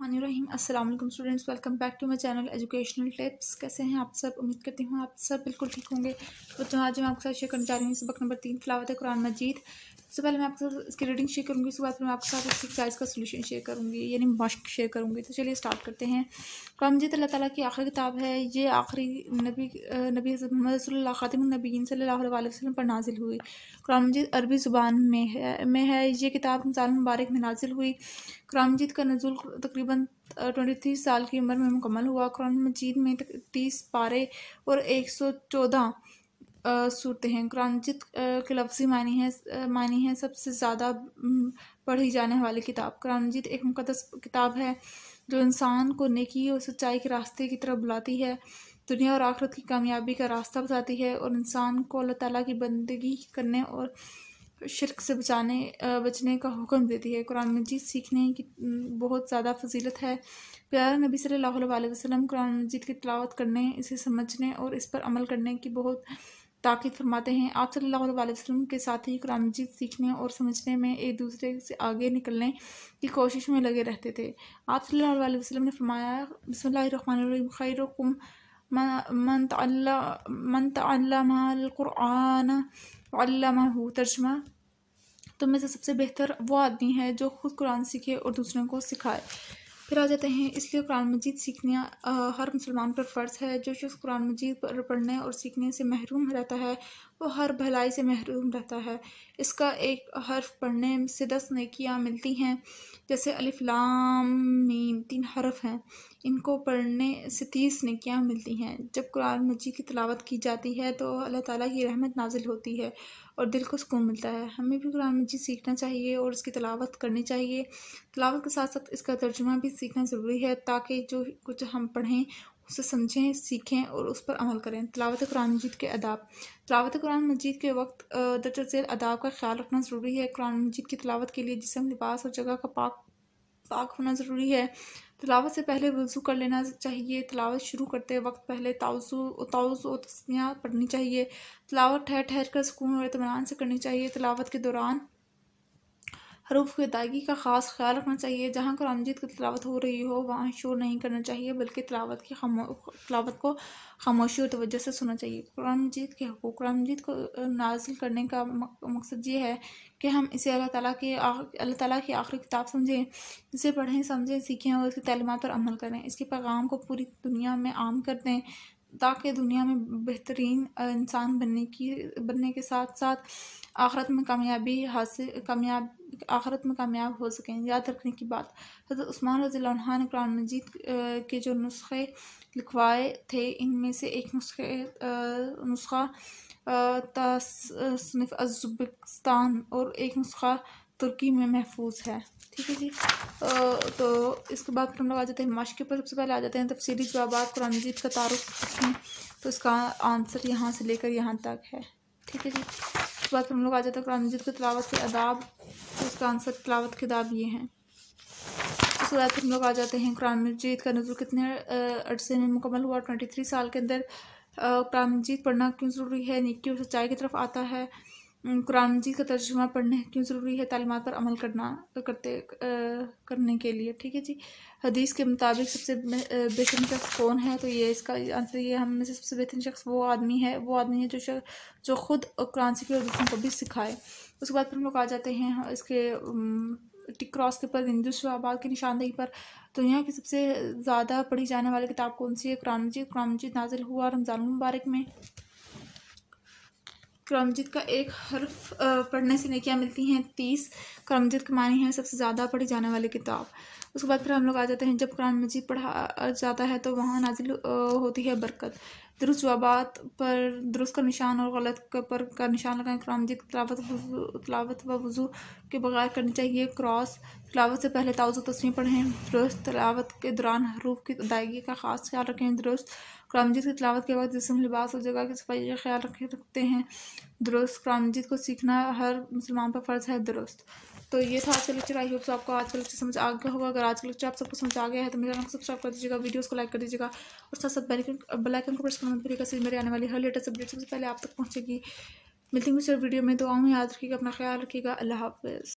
बिस्मिल्लाहिर्रहमानिर्रहीम। अस्सलाम वालेकुम students, welcome back to my channel educational tips. कैसे हैं आप सब? उम्मीद करती हूँ आप सब बिल्कुल ठीक होंगे। तो आज मैं आपके साथ शेयर करने जा रही हूँ सबक नंबर 3 तिलावत कुरान मजीद। सबसे पहले मैं आपके साथ इसकी रीडिंग शेयर करूँगी, उसके बाद फिर मैं आपके साथ इसकी एक्सरसाइज का सोल्यूशन शेयर करूँगी, यानी मश्क शेयर करूँगी। तो चलिए स्टार्ट करते हैं। कुरान मजीद अल्लाह ताला की आखिरी किताब है। ये आखिरी नबी मोहम्मद रसूलुल्लाह खातिमुन नबीय्यीन सल्लल्लाहु अलैहि वसल्लम पर नाजिल हुई। कुरान मजीद अरबी ज़ुबान में है। ये किताब रमज़ान मुबारक में नाजिल हुई। कुरान मजीद का नज़ूल तकरीबन 23 साल की उम्र में मुकम्मल हुआ। कुरान मजीद में 30 पारे और 114 सूरतें हैं। कुरान मजीद के लफ्ज़ी मानी है सबसे ज़्यादा पढ़ी जाने वाली किताब। कुरान मजीद एक मुक़द्दस किताब है जो इंसान को नेकी और सच्चाई के रास्ते की तरफ बुलाती है, दुनिया और आखिरत की कामयाबी का रास्ता बताती है और इंसान को अल्लाह ताला की बंदगी करने और शिर्क से बचने का हुक्म देती है। कुरान मजीद सीखने की बहुत ज़्यादा फजीलत है। प्यारे नबी सल्लल्लाहु अलैहि वसल्लम कुरान मजीद की तिलावत करने, इसे समझने और इस पर अमल करने की बहुत ताकीद फरमाते हैं। आप सल्लल्लाहु अलैहि वसल्लम के साथ ही कुरान मजीद सीखने और समझने में एक दूसरे से आगे निकलने की कोशिश में लगे रहते थे। आप सल्लल्लाहु अलैहि वसल्लम ने फरमाया, बिस्मिल्लाहिर्रहमानिर्रहीम, खैरुकुम मन तअल्लमल कुरान व अल्लमहु। तर्जुमा, तुम में से सबसे बेहतर वो आदमी है जो खुद कुरान सीखे और दूसरों को सिखाए। फिर आ जाते हैं, इसलिए कुरान मजीद सीखना हर मुसलमान पर फ़र्ज़ है। जो शख्स कुरान मजीद पर पढ़ने और सीखने से महरूम रहता है वो हर भलाई से महरूम रहता है। इसका एक हर्फ पढ़ने से 10 नेकियां मिलती हैं, जैसे अलिफ लाम मीम 3 हरफ हैं, इनको पढ़ने से 30 नेकियां मिलती हैं। जब कुरान मजीद की तिलावत की जाती है तो अल्लाह ताला की रहमत नाजिल होती है और दिल को सुकून मिलता है। हमें भी कुरान मजीद सीखना चाहिए और इसकी तिलावत करनी चाहिए। तिलावत के साथ साथ इसका तर्जुमा भी सीखना ज़रूरी है ताकि जो कुछ हम पढ़ें उसे समझें, सीखें और उस पर अमल करें। तिलावत कुरान मजीद के अदाब। तिलावत कुरान मजीद के वक्त दरअसल झेल अदाब का ख्याल रखना ज़रूरी है। कुरान मजीद की तिलावत के लिए जिस्म, लिबास और जगह का पाक होना ज़रूरी है। तिलावत से पहले वज़ू कर लेना चाहिए। तिलावत शुरू करते वक्त पहले ताउज़ और तस्मीयाँ पढ़नी चाहिए। तिलावत ठहर ठहर कर सुकून और इत्मीनान से करनी चाहिए। तिलावत के दौरान हरूफ की अदायगी का ख़ास ख्याल रखना चाहिए। जहाँ कुरान मजीद की तिलावत हो रही हो वहाँ शोर नहीं करना चाहिए, बल्कि तिलावत को खामोशी और तवज्जो से सुनना चाहिए। कुरान मजीद के हुकूक। कुरान मजीद को नाजिल करने का मकसद ये है कि हम इसे अल्लाह ताला की आखिरी किताब समझें, इसे पढ़ें, समझें, सीखें और इसकी तालीमात पर अमल करें। इसके पैगाम को पूरी दुनिया में आम कर दें ताकि दुनिया में बेहतरीन इंसान बनने के साथ साथ आखिरत में कामयाब हो सकें। याद रखने की बात, हज़रत उस्मान रज़ियल्लाहु अन्हु ने कुरान मजीद के जो नुस्खे लिखवाए थे, इनमें से एक नुस्खा तसनीफ़ उज़्बेकिस्तान और एक नुस्खा तुर्की में महफूज है। ठीक है जी। तो इसके बाद फिर हम लोग आ जाते हैं मश्क के ऊपर। सबसे पहले आ जाते हैं तफसीली जवाबात। कुरान मजीद का तारुफ हैं तो इसका आंसर यहाँ से लेकर यहाँ तक है। ठीक है जी। उसके बाद फिर हम लोग आ जाते हैं कुरान मजीद की तिलावत के आदाब, तो इसका आंसर तिलावत के आदाब ये हैं। उसके बाद फिर हम लोग आ जाते हैं कुरान मजीद का नज़ूल कितने अरसे में मुकम्मल हुआ। 23 साल के अंदर कुरान मजीद पढ़ना क्यों ज़रूरी है, नेकी और सच्चाई की तरफ आता है। कुरान मजीद का तर्जुमा पढ़ने क्यों ज़रूरी है, तालीमात पर अमल करने के लिए। ठीक है जी। हदीस के मुताबिक सबसे बेहतरीन शख्स कौन है, तो ये इसका आंसर ये हम में से सबसे बेहतरीन शख्स वो आदमी है जो ख़ुद कुरान सीखे और दूसरों को भी सिखाए। उसके बाद फिर हम लोग आ जाते हैं इसके टिक क्रॉस के ऊपर, हिंदू शवाबाद की निशानदेही पर। दुनिया की सबसे ज़्यादा पढ़ी जाने वाली किताब कौन सी है? कुरान मजीद। कुरान मजीद नाजिल हुआ रमज़ान मुबारक में। कुरान मजीद का एक हर्फ पढ़ने से नेकियां मिलती हैं 30। कुरान मजीद का मानी है सबसे ज़्यादा पढ़ी जाने वाली किताब। उसके बाद फिर हम लोग आ जाते हैं, जब कुरान मजीद पढ़ा जाता है तो वहाँ नाजिल होती है बरकत। दुरुस्त जवाबात पर दुरुस्त का निशान और गलत पर का निशान लगाएं। कुरान मजीद की तिलावत व वज़ू के बगैर करनी चाहिए। क्रॉस। तिलावत से पहले ताउज़ तस्मीह पढ़ें। दुरुस्त। तिलावत के दौरान हरूफ की अदायगी का ख़ास ख्याल रखें। दुरुस्त। कुरान मजीद की तिलावत के वक्त जिस्म, लिबास और जगह की सफाई का ख्याल रखते हैं। दुरुस्त। कुरान मजीद को सीखना हर मुसलमान पर फ़र्ज़ है। दुरुस्त। तो ये था आज का लेक्चर। आई होप आपको आज का लेक्चर समझ आ गया होगा। अगर आज का लेक्चर आप सबको समझ आ गया है तो मेरे चैनल को सब्सक्राइब कर दीजिएगा, वीडियोस को लाइक कर दीजिएगा और साथ साथ बेल आइकन को प्रेस करना मत भूलिएगा, इससे मेरे आने वाली हर लेटेस्ट अपडेट सबसे पहले आप तक पहुंचेगी। मिलती हूँ वीडियो में। दुआओं में याद रखिएगा, अपना ख्याल रखिएगा। अल्लाह हाफ़िज़।